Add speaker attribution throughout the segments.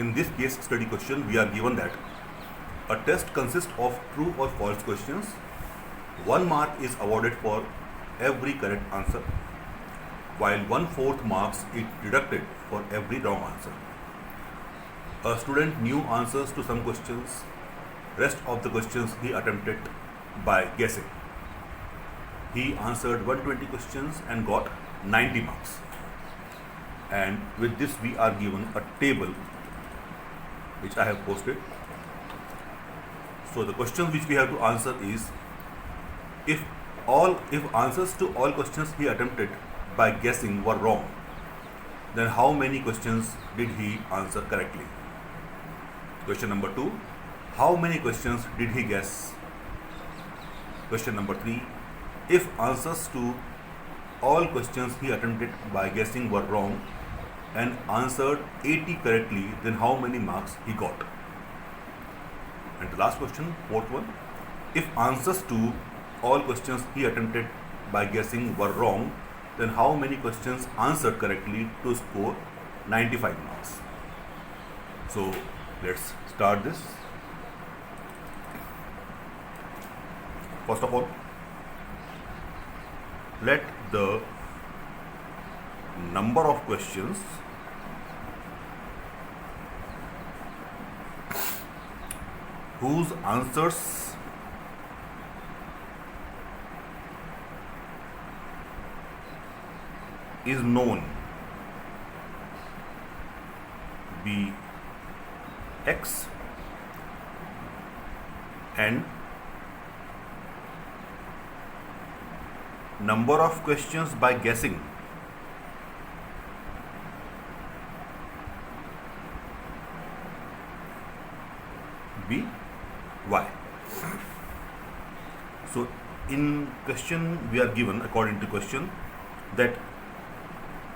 Speaker 1: In this case study question, we are given that a test consists of true or false questions. 1 mark is awarded for every correct answer, while 1/4 marks is deducted for every wrong answer. A student knew answers to some questions. Rest of the questions he attempted by guessing. He answered 120 questions and got 90 marks. And with this we are given a table which I have posted. So the question which we have to answer is, if answers to all questions he attempted by guessing were wrong, then how many questions did he answer correctly? Question number 2, how many questions did he guess? Question number 3, if answers to all questions he attempted by guessing were wrong and answered 80 correctly, then how many marks he got? And the last question, fourth one, if answers to all questions he attempted by guessing were wrong, then how many questions answered correctly to score 95 marks? So let's start this. First of all, let the number of questions whose answers is known be X, and number of questions by guessing be Y. So in question we are given, according to question, that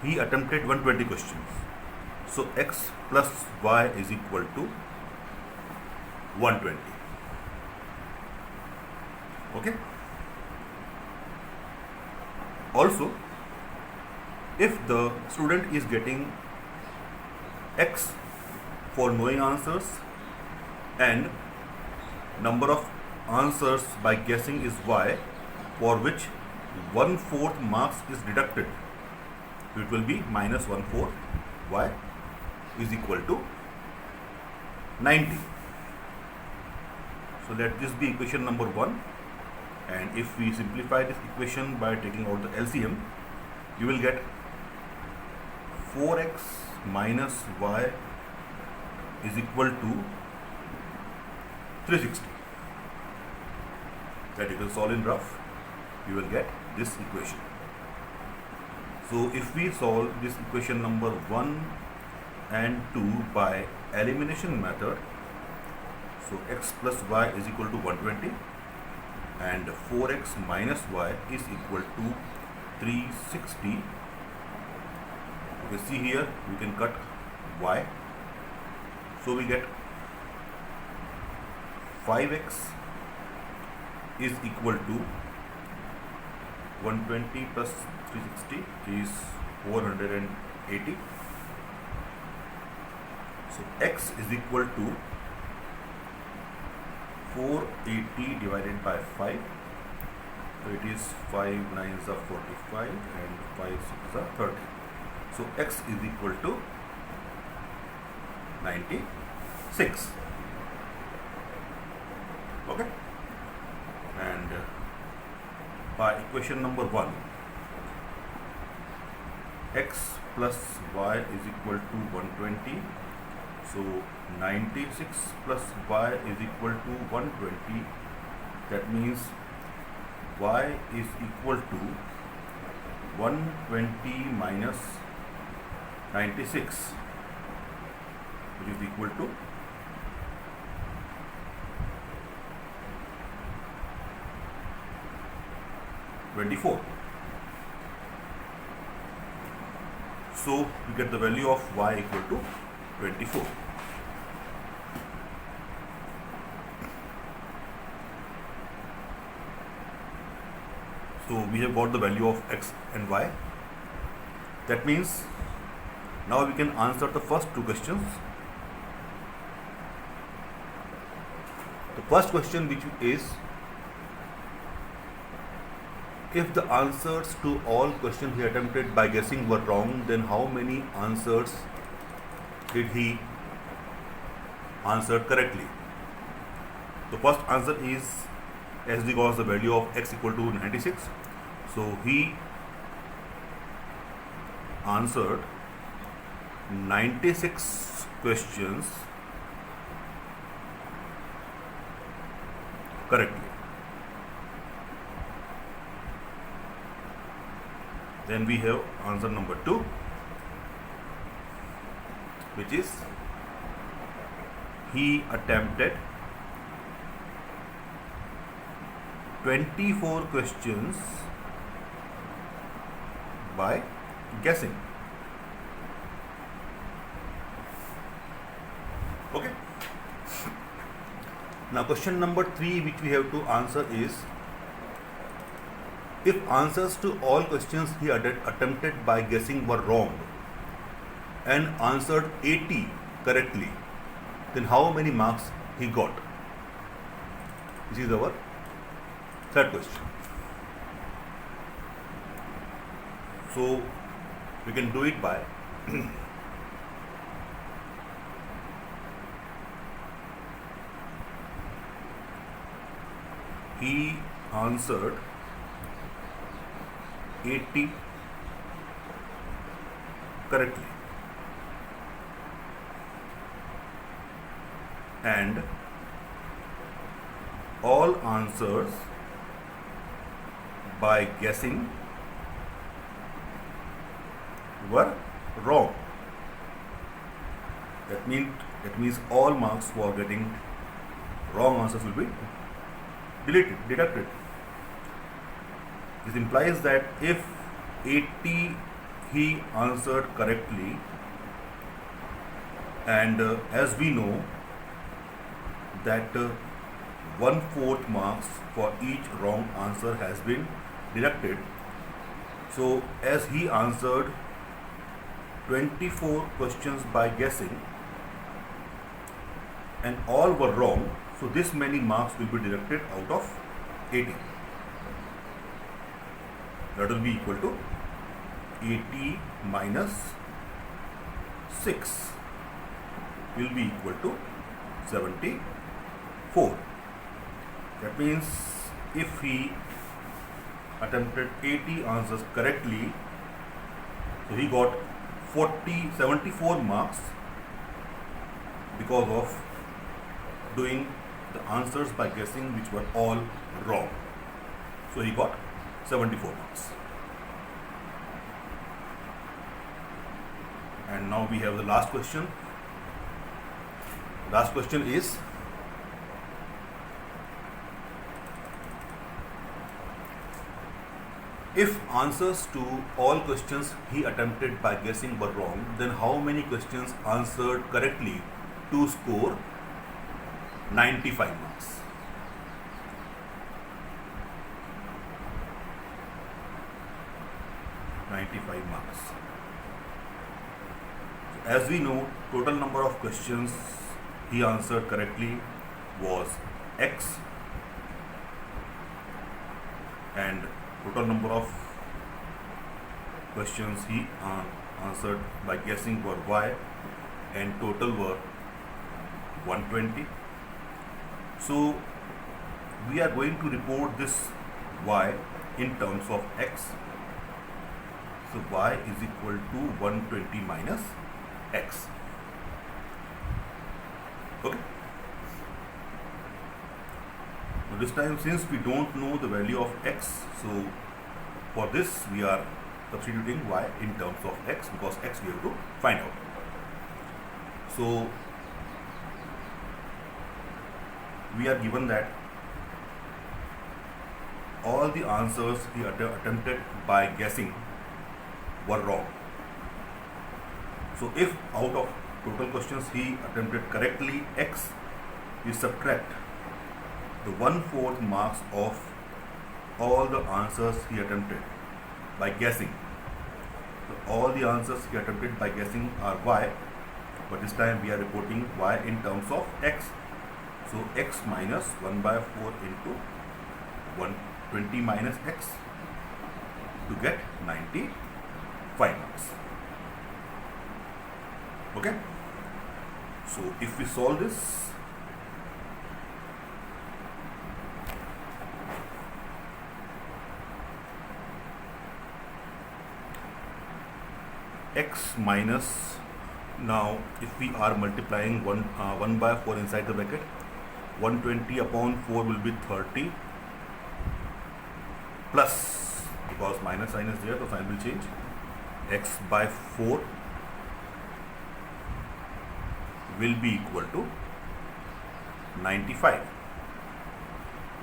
Speaker 1: he attempted 120 questions. So X plus Y is equal to 120. Okay. Also, if the student is getting X for knowing answers and number of answers by guessing is Y, for which 1/4 marks is deducted, it will be minus 1/4 Y is equal to 90. So let this be equation number 1, and if we simplify this equation by taking out the LCM, you will get 4x minus y is equal to 360. That you can solve in rough, you will get this equation. So if we solve this equation number 1 and 2 by elimination method, so x plus y is equal to 120 and 4x minus y is equal to 360. You can see here we can cut y, so we get 5x is equal to 120 plus 360 is 480. So x is equal to 480 divided by 5. So it is 5 9s are 45 and 5 6s are 30. So x is equal to 96. Okay. And by equation number 1, x plus y is equal to 120. So 96 plus y is equal to 120. That means y is equal to 120 minus 96, which is equal to 24. So we get the value of y equal to 24. So we have got the value of x and y. That means now we can answer the first two questions first question, which is, if the answers to all questions he attempted by guessing were wrong, then how many answers did he answer correctly? The first answer is, as we got the value of x equal to 96, so he answered 96 questions correctly. Then we have answer number 2, which is he attempted 24 questions by guessing. Okay. Now question number 3, which we have to answer is, if answers to all questions he attempted by guessing were wrong and answered 80 correctly, then how many marks he got? This is our third question. So we can do it by he answered 80 correctly and all answers by guessing were wrong. That means all marks for getting wrong answers will be deducted. This implies that if 80 he answered correctly, and as we know that 1/4 marks for each wrong answer has been deducted, so as he answered 24 questions by guessing and all were wrong, so this many marks will be deducted out of 80. That will be equal to 80 minus 6 will be equal to 74. That means if he attempted 80 answers correctly, so he got 74 marks because of doing the answers by guessing which were all wrong. So he got 74 marks. And now we have the last question. Last question is, if answers to all questions he attempted by guessing were wrong, then how many questions answered correctly to score 95 marks? As we know, total number of questions he answered correctly was X, and total number of questions he answered by guessing were Y, and total were 120. So we are going to report this Y in terms of X. So Y is equal to 120 minus X. Okay. So this time, since we don't know the value of X, so for this we are substituting Y in terms of X, because X we have to find out. So we are given that all the answers he attempted by guessing were wrong. So if out of total questions he attempted correctly X, we subtract the 1/4 marks of all the answers he attempted by guessing. So all the answers he attempted by guessing are Y, but this time we are reporting Y in terms of X. So x minus 1 by 4 into 120 minus x to get 95 marks. Okay. So if we solve this, x minus, now if we are multiplying 1 by 4 inside the bracket, 120 upon 4 will be 30 plus, because minus sign is there, the sign will change, x by 4 will be equal to 95.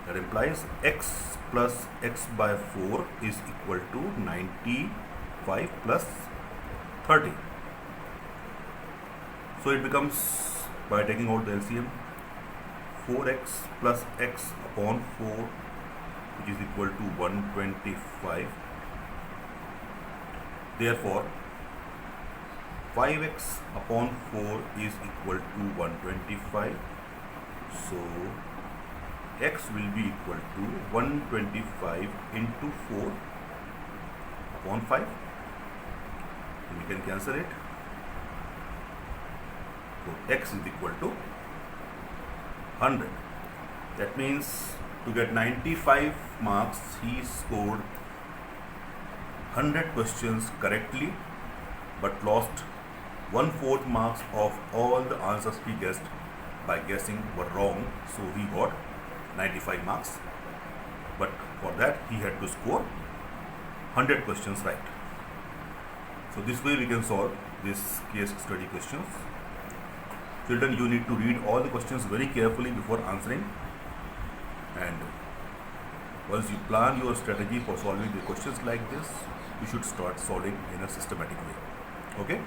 Speaker 1: That implies x plus x by 4 is equal to 95 plus 30. So it becomes, by taking out the LCM, 4x plus x upon 4, which is equal to 125. Therefore 5x upon 4 is equal to 125. So x will be equal to 125 into 4 upon 5. We can cancel it. So x is equal to 100. That means to get 95 marks, he scored 100 questions correctly, but lost 1/4 marks of all the answers he guessed by guessing were wrong. So he got 95 marks. But for that he had to score 100 questions right. So this way we can solve this case study questions. Children, you need to read all the questions very carefully before answering, and once you plan your strategy for solving the questions like this, you should start solving in a systematic way. Okay.